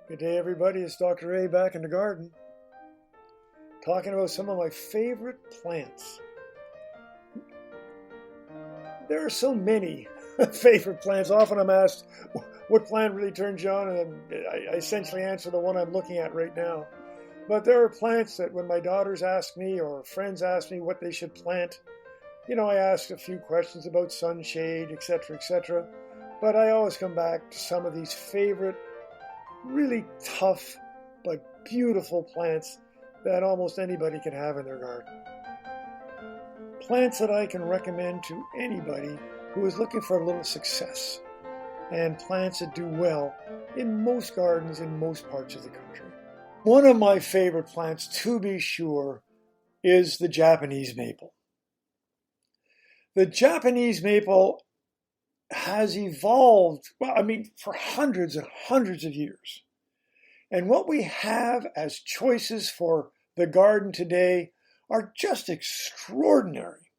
Good day, everybody. It's Dr. A back in the garden, talking about some of my favorite plants. There are so many favorite plants. Often I'm asked, what plant really turns you on? And I essentially answer the one I'm looking at right now. But there are plants that when my daughters ask me or friends ask me what they should plant, I ask a few questions about sunshade, etc., etc. But I always come back to some of these favorite, really tough but beautiful plants that almost anybody can have in their garden. Plants that I can recommend to anybody who is looking for a little success, and plants that do well in most gardens in most parts of the country. One of my favorite plants, to be sure, is the Japanese maple. The Japanese maple has evolved, for hundreds and hundreds of years. And what we have as choices for the garden today are just extraordinary.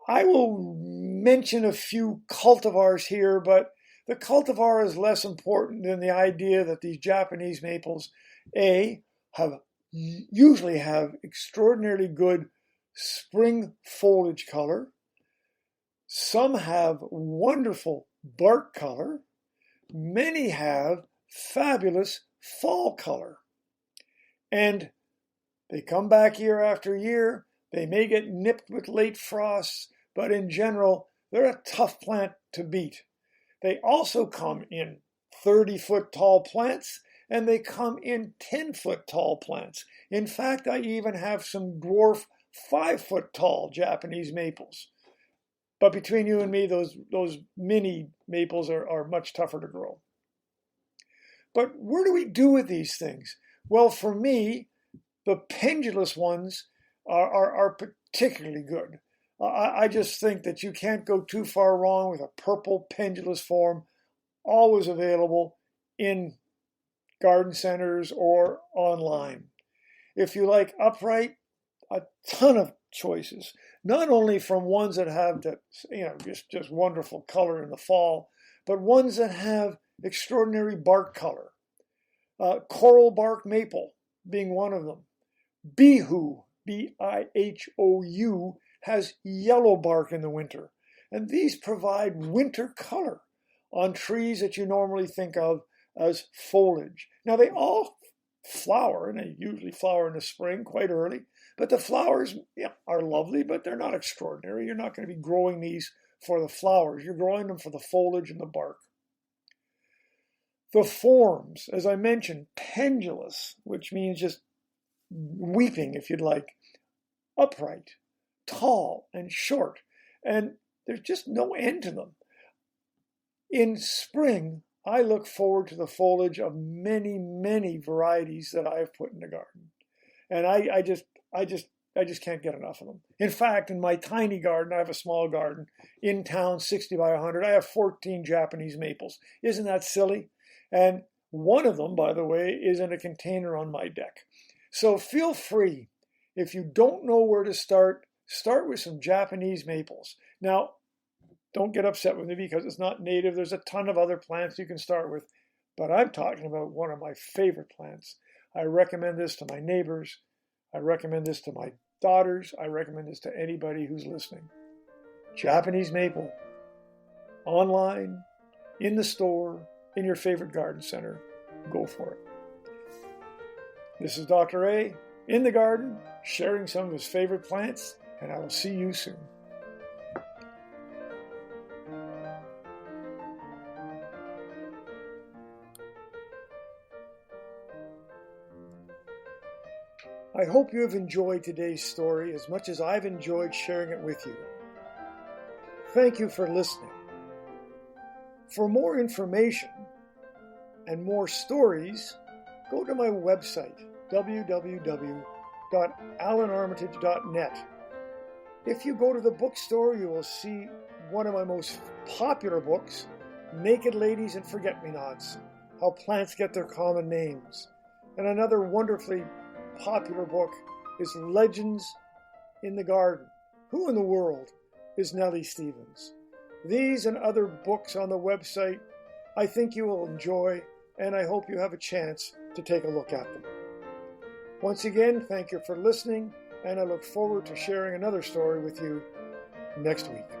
I will mention a few cultivars here, but the cultivar is less important than the idea that these Japanese maples, usually have extraordinarily good spring foliage color. Some have wonderful bark color. Many have fabulous fall color. And they come back year after year. They may get nipped with late frosts, but in general, they're a tough plant to beat. They also come in 30-foot tall plants, and they come in 10-foot tall plants. In fact, I even have some dwarf 5-foot tall Japanese maples. But between you and me, those mini maples are much tougher to grow. But what do we do with these things? Well, for me, the pendulous ones are particularly good. I just think that you can't go too far wrong with a purple pendulous form, always available in garden centers or online. If you like upright, a ton of choices, not only from ones that have that, just wonderful color in the fall, but ones that have extraordinary bark color. Coral bark maple being one of them. Bihou, B-I-H-O-U, has yellow bark in the winter. And these provide winter color on trees that you normally think of as foliage. Now, they all flower, and they usually flower in the spring quite early. But the flowers are lovely, but they're not extraordinary. You're not going to be growing these for the flowers. You're growing them for the foliage and the bark. The forms, as I mentioned, pendulous, which means just weeping, if you'd like, upright, tall, and short. And there's just no end to them. In spring, I look forward to the foliage of many, many varieties that I've put in the garden. And I just can't get enough of them. In fact, in my tiny garden, I have a small garden in town, 60 by 100. I have 14 Japanese maples. Isn't that silly? And one of them, by the way, is in a container on my deck. So feel free, if you don't know where to start with some Japanese maples. Now, don't get upset with me because it's not native. There's a ton of other plants you can start with. But I'm talking about one of my favorite plants. I recommend this to my neighbors. I recommend this to my daughters. I recommend this to anybody who's listening. Japanese maple. Online, in the store, in your favorite garden center. Go for it. This is Dr. A in the garden, sharing some of his favorite plants, and I will see you soon. I hope you have enjoyed today's story as much as I've enjoyed sharing it with you. Thank you for listening. For more information and more stories, go to my website, www.alanarmitage.net. If you go to the bookstore, you will see one of my most popular books, Naked Ladies and Forget-Me-Nots, How Plants Get Their Common Names. And another wonderfully popular book is Legends in the Garden. Who in the world is Nellie Stevens? These and other books on the website I think you will enjoy, and I hope you have a chance to take a look at them. Once again, thank you for listening, and I look forward to sharing another story with you next week.